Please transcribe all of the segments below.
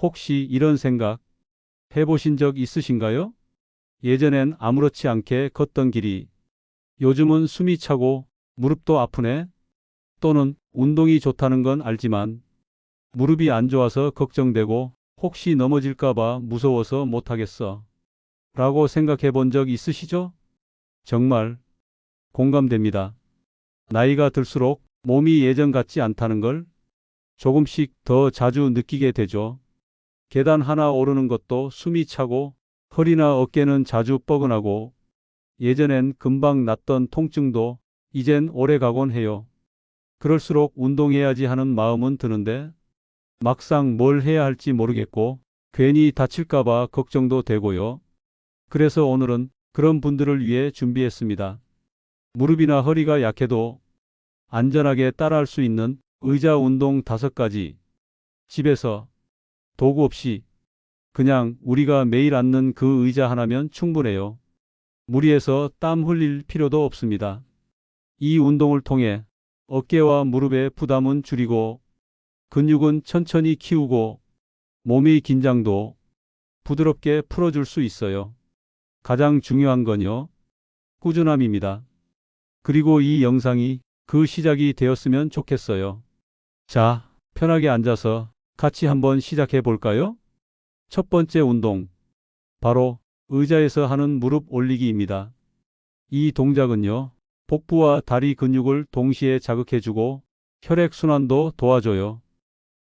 혹시 이런 생각 해보신 적 있으신가요? 예전엔 아무렇지 않게 걷던 길이 요즘은 숨이 차고 무릎도 아프네. 또는 운동이 좋다는 건 알지만 무릎이 안 좋아서 걱정되고 혹시 넘어질까봐 무서워서 못하겠어. 라고 생각해 본 적 있으시죠? 정말 공감됩니다. 나이가 들수록 몸이 예전 같지 않다는 걸 조금씩 더 자주 느끼게 되죠. 계단 하나 오르는 것도 숨이 차고 허리나 어깨는 자주 뻐근하고 예전엔 금방 낫던 통증도 이젠 오래 가곤 해요. 그럴수록 운동해야지 하는 마음은 드는데 막상 뭘 해야 할지 모르겠고 괜히 다칠까봐 걱정도 되고요. 그래서 오늘은 그런 분들을 위해 준비했습니다. 무릎이나 허리가 약해도 안전하게 따라할 수 있는 의자 운동 5가지. 집에서 도구 없이 그냥 우리가 매일 앉는 그 의자 하나면 충분해요. 무리해서 땀 흘릴 필요도 없습니다. 이 운동을 통해 어깨와 무릎의 부담은 줄이고 근육은 천천히 키우고 몸의 긴장도 부드럽게 풀어줄 수 있어요. 가장 중요한 건요, 꾸준함입니다. 그리고 이 영상이 그 시작이 되었으면 좋겠어요. 자, 편하게 앉아서 같이 한번 시작해 볼까요? 첫 번째 운동, 바로 의자에서 하는 무릎 올리기입니다. 이 동작은요, 복부와 다리 근육을 동시에 자극해주고 혈액순환도 도와줘요.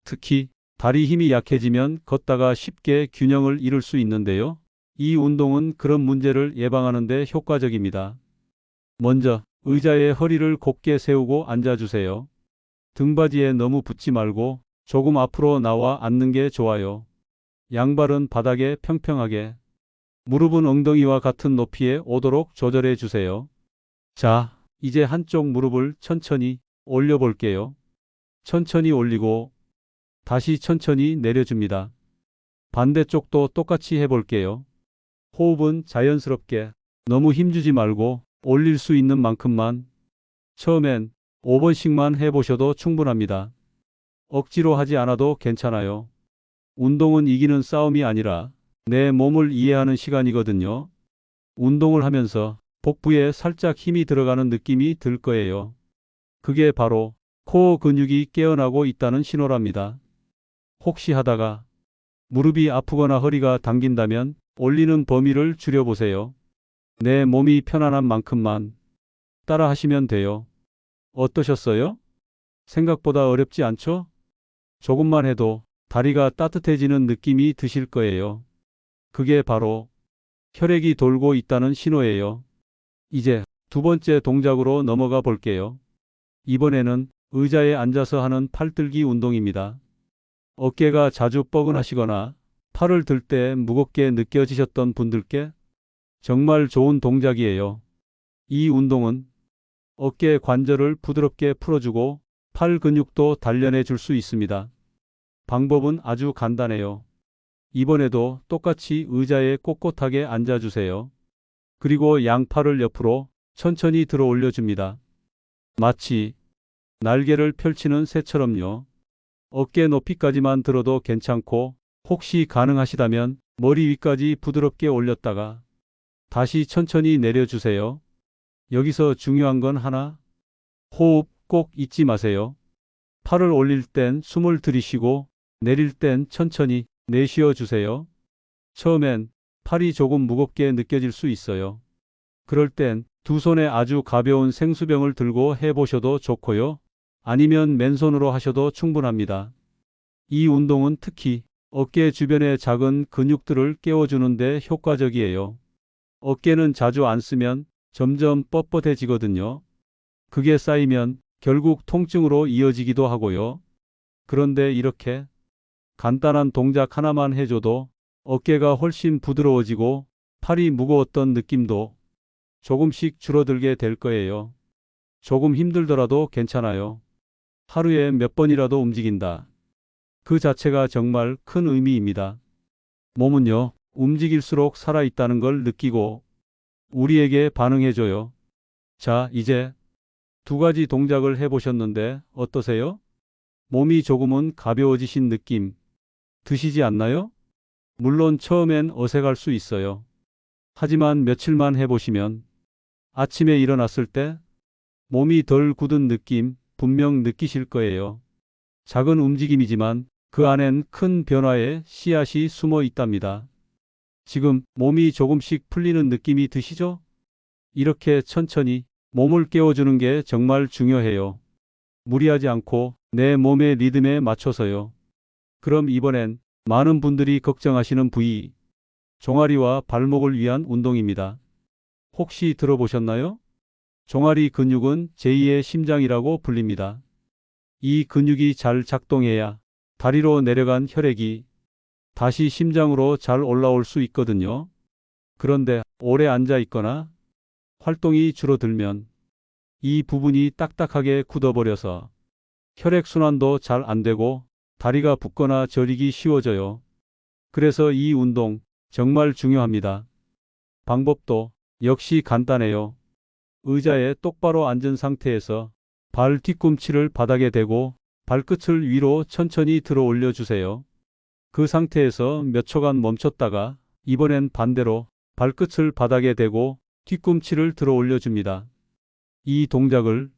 특히 다리 힘이 약해지면 걷다가 쉽게 균형을 잃을 수 있는데요. 이 운동은 그런 문제를 예방하는 데 효과적입니다. 먼저 의자에 허리를 곧게 세우고 앉아주세요. 등받이에 너무 붙지 말고 조금 앞으로 나와 앉는 게 좋아요. 양발은 바닥에 평평하게, 무릎은 엉덩이와 같은 높이에 오도록 조절해 주세요. 자, 이제 한쪽 무릎을 천천히 올려 볼게요. 천천히 올리고 다시 천천히 내려줍니다. 반대쪽도 똑같이 해볼게요. 호흡은 자연스럽게, 너무 힘주지 말고 올릴 수 있는 만큼만. 처음엔 5번씩만 해보셔도 충분합니다. 억지로 하지 않아도 괜찮아요. 운동은 이기는 싸움이 아니라 내 몸을 이해하는 시간이거든요. 운동을 하면서 복부에 살짝 힘이 들어가는 느낌이 들 거예요. 그게 바로 코어 근육이 깨어나고 있다는 신호랍니다. 혹시 하다가 무릎이 아프거나 허리가 당긴다면 올리는 범위를 줄여보세요. 내 몸이 편안한 만큼만 따라 하시면 돼요. 어떠셨어요? 생각보다 어렵지 않죠? 조금만 해도 다리가 따뜻해지는 느낌이 드실 거예요. 그게 바로 혈액이 돌고 있다는 신호예요. 이제 두 번째 동작으로 넘어가 볼게요. 이번에는 의자에 앉아서 하는 팔들기 운동입니다. 어깨가 자주 뻐근하시거나 팔을 들 때 무겁게 느껴지셨던 분들께 정말 좋은 동작이에요. 이 운동은 어깨 관절을 부드럽게 풀어주고 팔 근육도 단련해 줄 수 있습니다. 방법은 아주 간단해요. 이번에도 똑같이 의자에 꼿꼿하게 앉아주세요. 그리고 양팔을 옆으로 천천히 들어 올려줍니다. 마치 날개를 펼치는 새처럼요. 어깨 높이까지만 들어도 괜찮고 혹시 가능하시다면 머리 위까지 부드럽게 올렸다가 다시 천천히 내려주세요. 여기서 중요한 건 하나, 호흡 꼭 잊지 마세요. 팔을 올릴 땐 숨을 들이쉬고 내릴 땐 천천히 내쉬어 주세요. 처음엔 팔이 조금 무겁게 느껴질 수 있어요. 그럴 땐 두 손에 아주 가벼운 생수병을 들고 해보셔도 좋고요. 아니면 맨손으로 하셔도 충분합니다. 이 운동은 특히 어깨 주변의 작은 근육들을 깨워주는 데 효과적이에요. 어깨는 자주 안 쓰면 점점 뻣뻣해지거든요. 그게 쌓이면 결국 통증으로 이어지기도 하고요. 그런데 이렇게 간단한 동작 하나만 해줘도 어깨가 훨씬 부드러워지고 팔이 무거웠던 느낌도 조금씩 줄어들게 될 거예요. 조금 힘들더라도 괜찮아요. 하루에 몇 번이라도 움직인다. 그 자체가 정말 큰 의미입니다. 몸은요, 움직일수록 살아있다는 걸 느끼고 우리에게 반응해줘요. 자, 이제 2가지 동작을 해보셨는데 어떠세요? 몸이 조금은 가벼워지신 느낌, 드시지 않나요? 물론 처음엔 어색할 수 있어요. 하지만 며칠만 해보시면 아침에 일어났을 때 몸이 덜 굳은 느낌 분명 느끼실 거예요. 작은 움직임이지만 그 안엔 큰 변화의 씨앗이 숨어 있답니다. 지금 몸이 조금씩 풀리는 느낌이 드시죠? 이렇게 천천히 몸을 깨워주는 게 정말 중요해요. 무리하지 않고 내 몸의 리듬에 맞춰서요. 그럼 이번엔 많은 분들이 걱정하시는 부위, 종아리와 발목을 위한 운동입니다. 혹시 들어보셨나요? 종아리 근육은 제2의 심장이라고 불립니다. 이 근육이 잘 작동해야 다리로 내려간 혈액이 다시 심장으로 잘 올라올 수 있거든요. 그런데 오래 앉아 있거나 활동이 줄어들면 이 부분이 딱딱하게 굳어버려서 혈액순환도 잘 안 되고 다리가 붓거나 저리기 쉬워져요. 그래서 이 운동 정말 중요합니다. 방법도 역시 간단해요. 의자에 똑바로 앉은 상태에서 발 뒤꿈치를 바닥에 대고 발끝을 위로 천천히 들어 올려 주세요. 그 상태에서 몇 초간 멈췄다가 이번엔 반대로 발끝을 바닥에 대고 뒤꿈치를 들어 올려 줍니다. 이 동작을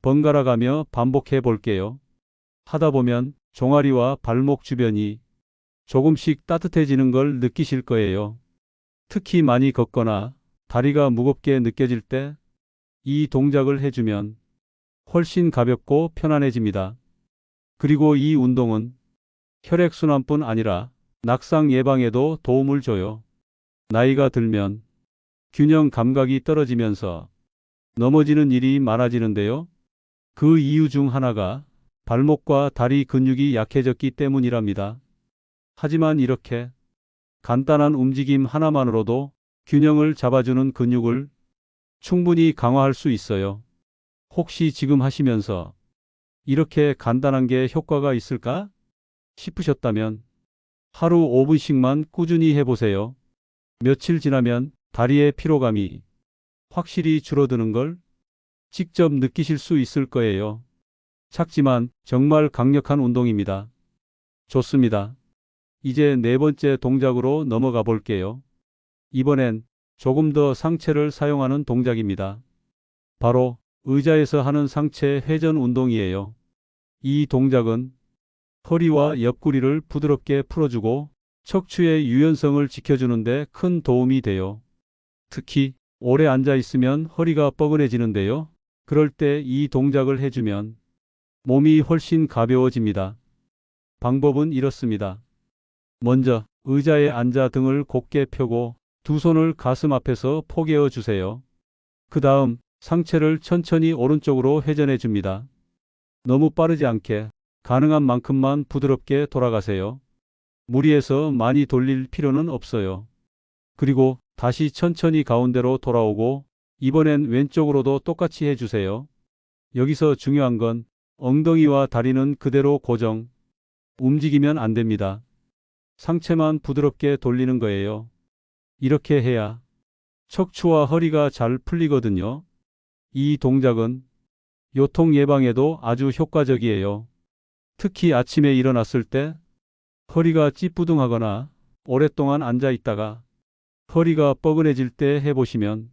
번갈아 가며 반복해 볼게요. 하다 보면 종아리와 발목 주변이 조금씩 따뜻해지는 걸 느끼실 거예요. 특히 많이 걷거나 다리가 무겁게 느껴질 때 이 동작을 해주면 훨씬 가볍고 편안해집니다. 그리고 이 운동은 혈액순환뿐 아니라 낙상 예방에도 도움을 줘요. 나이가 들면 균형 감각이 떨어지면서 넘어지는 일이 많아지는데요. 그 이유 중 하나가 발목과 다리 근육이 약해졌기 때문이랍니다. 하지만 이렇게 간단한 움직임 하나만으로도 균형을 잡아주는 근육을 충분히 강화할 수 있어요. 혹시 지금 하시면서 이렇게 간단한 게 효과가 있을까 싶으셨다면 하루 5분씩만 꾸준히 해보세요. 며칠 지나면 다리의 피로감이 확실히 줄어드는 걸 직접 느끼실 수 있을 거예요. 작지만 정말 강력한 운동입니다. 좋습니다. 이제 네 번째 동작으로 넘어가 볼게요. 이번엔 조금 더 상체를 사용하는 동작입니다. 바로 의자에서 하는 상체 회전 운동이에요. 이 동작은 허리와 옆구리를 부드럽게 풀어주고 척추의 유연성을 지켜주는데 큰 도움이 돼요. 특히 오래 앉아 있으면 허리가 뻐근해지는데요. 그럴 때 이 동작을 해주면 몸이 훨씬 가벼워집니다. 방법은 이렇습니다. 먼저 의자에 앉아 등을 곧게 펴고 두 손을 가슴 앞에서 포개어 주세요. 그 다음 상체를 천천히 오른쪽으로 회전해 줍니다. 너무 빠르지 않게 가능한 만큼만 부드럽게 돌아가세요. 무리해서 많이 돌릴 필요는 없어요. 그리고 다시 천천히 가운데로 돌아오고 이번엔 왼쪽으로도 똑같이 해주세요. 여기서 중요한 건 엉덩이와 다리는 그대로 고정, 움직이면 안 됩니다. 상체만 부드럽게 돌리는 거예요. 이렇게 해야 척추와 허리가 잘 풀리거든요. 이 동작은 요통 예방에도 아주 효과적이에요. 특히 아침에 일어났을 때 허리가 찌뿌둥하거나 오랫동안 앉아 있다가 허리가 뻐근해질 때 해보시면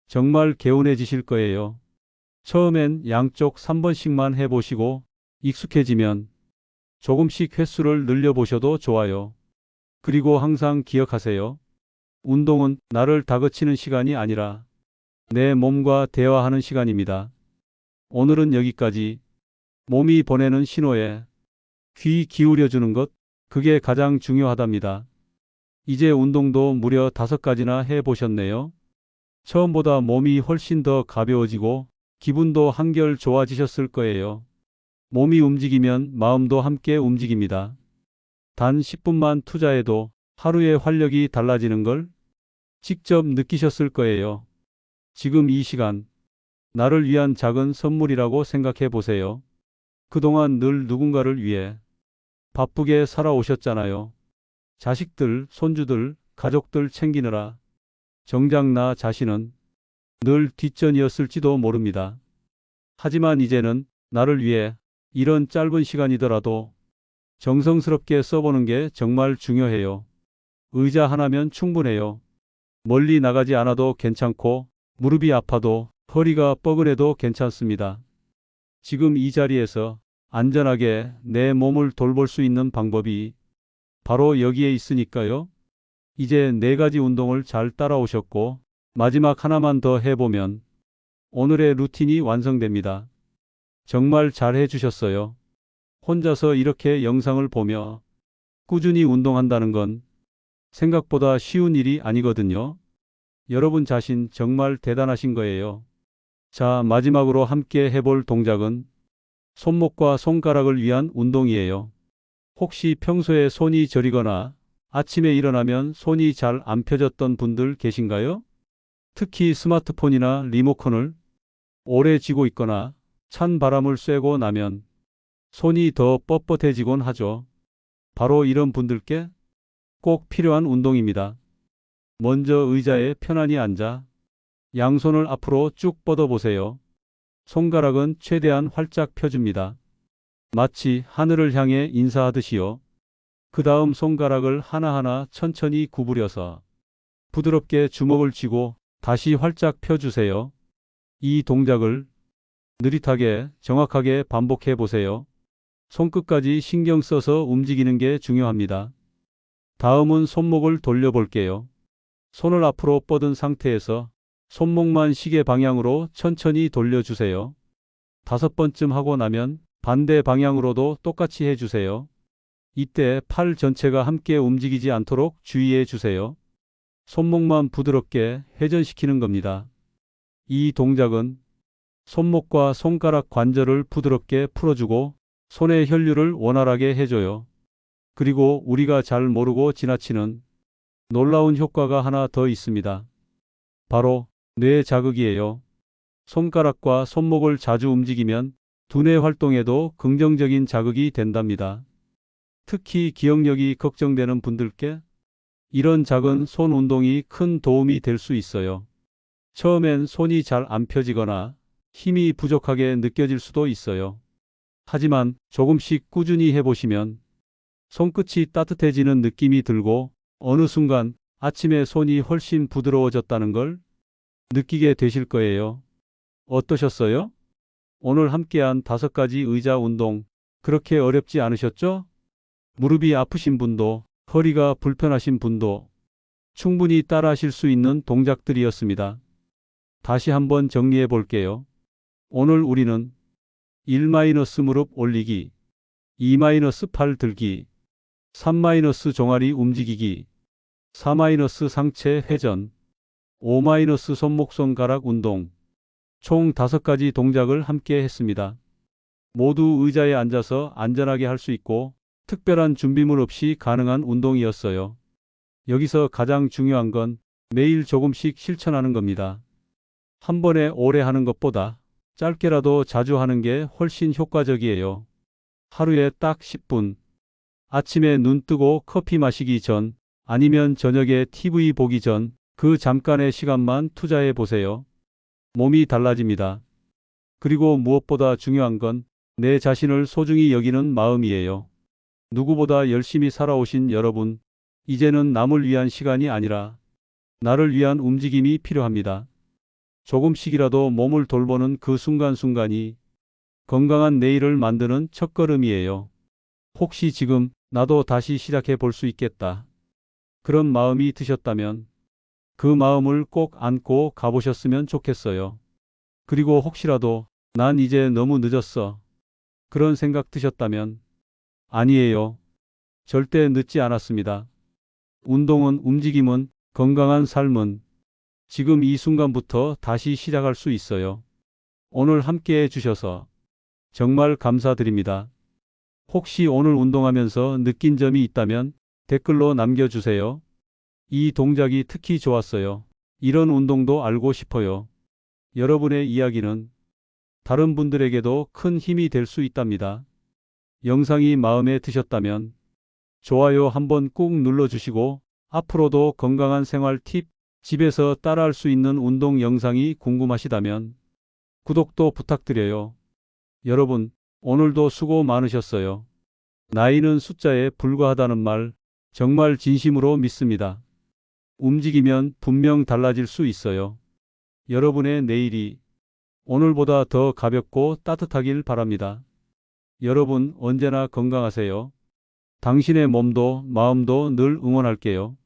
정말 개운해지실 거예요. 처음엔 양쪽 3번씩만 해보시고 익숙해지면 조금씩 횟수를 늘려보셔도 좋아요. 그리고 항상 기억하세요. 운동은 나를 다그치는 시간이 아니라 내 몸과 대화하는 시간입니다. 오늘은 여기까지. 몸이 보내는 신호에 귀 기울여주는 것, 그게 가장 중요하답니다. 이제 운동도 무려 5가지나 해보셨네요. 처음보다 몸이 훨씬 더 가벼워지고 기분도 한결 좋아지셨을 거예요. 몸이 움직이면 마음도 함께 움직입니다. 단 10분만 투자해도 하루의 활력이 달라지는 걸 직접 느끼셨을 거예요. 지금 이 시간, 나를 위한 작은 선물이라고 생각해 보세요. 그동안 늘 누군가를 위해 바쁘게 살아오셨잖아요. 자식들, 손주들, 가족들 챙기느라 정작 나 자신은 늘 뒷전이었을지도 모릅니다. 하지만 이제는 나를 위해 이런 짧은 시간이더라도 정성스럽게 써보는 게 정말 중요해요. 의자 하나면 충분해요. 멀리 나가지 않아도 괜찮고 무릎이 아파도 허리가 뻐근해도 괜찮습니다. 지금 이 자리에서 안전하게 내 몸을 돌볼 수 있는 방법이 바로 여기에 있으니까요. 이제 4가지 운동을 잘 따라오셨고 마지막 하나만 더 해보면 오늘의 루틴이 완성됩니다. 정말 잘 해주셨어요. 혼자서 이렇게 영상을 보며 꾸준히 운동한다는 건 생각보다 쉬운 일이 아니거든요. 여러분 자신 정말 대단하신 거예요. 자, 마지막으로 함께 해볼 동작은 손목과 손가락을 위한 운동이에요. 혹시 평소에 손이 저리거나 아침에 일어나면 손이 잘 안 펴졌던 분들 계신가요? 특히 스마트폰이나 리모컨을 오래 쥐고 있거나 찬 바람을 쐬고 나면 손이 더 뻣뻣해지곤 하죠. 바로 이런 분들께 꼭 필요한 운동입니다. 먼저 의자에 편안히 앉아 양손을 앞으로 쭉 뻗어보세요. 손가락은 최대한 활짝 펴줍니다. 마치 하늘을 향해 인사하듯이요. 그 다음 손가락을 하나하나 천천히 구부려서 부드럽게 주먹을 쥐고 다시 활짝 펴주세요. 이 동작을 느릿하게 정확하게 반복해 보세요. 손끝까지 신경 써서 움직이는 게 중요합니다. 다음은 손목을 돌려볼게요. 손을 앞으로 뻗은 상태에서 손목만 시계 방향으로 천천히 돌려주세요. 5번쯤 하고 나면 반대 방향으로도 똑같이 해주세요. 이때 팔 전체가 함께 움직이지 않도록 주의해 주세요. 손목만 부드럽게 회전시키는 겁니다. 이 동작은 손목과 손가락 관절을 부드럽게 풀어주고 손의 혈류를 원활하게 해줘요. 그리고 우리가 잘 모르고 지나치는 놀라운 효과가 하나 더 있습니다. 바로 뇌 자극이에요. 손가락과 손목을 자주 움직이면 두뇌 활동에도 긍정적인 자극이 된답니다. 특히 기억력이 걱정되는 분들께 이런 작은 손 운동이 큰 도움이 될 수 있어요. 처음엔 손이 잘 안 펴지거나 힘이 부족하게 느껴질 수도 있어요. 하지만 조금씩 꾸준히 해보시면 손끝이 따뜻해지는 느낌이 들고 어느 순간 아침에 손이 훨씬 부드러워졌다는 걸 느끼게 되실 거예요. 어떠셨어요? 오늘 함께한 5가지 의자 운동 그렇게 어렵지 않으셨죠? 무릎이 아프신 분도 허리가 불편하신 분도 충분히 따라하실 수 있는 동작들이었습니다. 다시 한번 정리해 볼게요. 오늘 우리는 1- 무릎 올리기, 2- 팔 들기, 3- 종아리 움직이기, 4- 상체 회전, 5- 손목 손가락 운동, 총 5가지 동작을 함께 했습니다. 모두 의자에 앉아서 안전하게 할 수 있고 특별한 준비물 없이 가능한 운동이었어요. 여기서 가장 중요한 건 매일 조금씩 실천하는 겁니다. 한 번에 오래 하는 것보다 짧게라도 자주 하는 게 훨씬 효과적이에요. 하루에 딱 10분. 아침에 눈 뜨고 커피 마시기 전, 아니면 저녁에 TV 보기 전, 그 잠깐의 시간만 투자해 보세요. 몸이 달라집니다. 그리고 무엇보다 중요한 건 내 자신을 소중히 여기는 마음이에요. 누구보다 열심히 살아오신 여러분, 이제는 남을 위한 시간이 아니라 나를 위한 움직임이 필요합니다. 조금씩이라도 몸을 돌보는 그 순간순간이 건강한 내일을 만드는 첫걸음이에요. 혹시 지금 나도 다시 시작해 볼 수 있겠다. 그런 마음이 드셨다면 그 마음을 꼭 안고 가보셨으면 좋겠어요. 그리고 혹시라도 난 이제 너무 늦었어. 그런 생각 드셨다면 아니에요. 절대 늦지 않았습니다. 운동은 움직임은 건강한 삶은 지금 이 순간부터 다시 시작할 수 있어요. 오늘 함께 해주셔서 정말 감사드립니다. 혹시 오늘 운동하면서 느낀 점이 있다면 댓글로 남겨주세요. 이 동작이 특히 좋았어요. 이런 운동도 알고 싶어요. 여러분의 이야기는 다른 분들에게도 큰 힘이 될 수 있답니다. 영상이 마음에 드셨다면 좋아요 한번 꾹 눌러주시고 앞으로도 건강한 생활 팁, 집에서 따라할 수 있는 운동 영상이 궁금하시다면 구독도 부탁드려요. 여러분, 오늘도 수고 많으셨어요. 나이는 숫자에 불과하다는 말 정말 진심으로 믿습니다. 움직이면 분명 달라질 수 있어요. 여러분의 내일이 오늘보다 더 가볍고 따뜻하길 바랍니다. 여러분 언제나 건강하세요. 당신의 몸도 마음도 늘 응원할게요.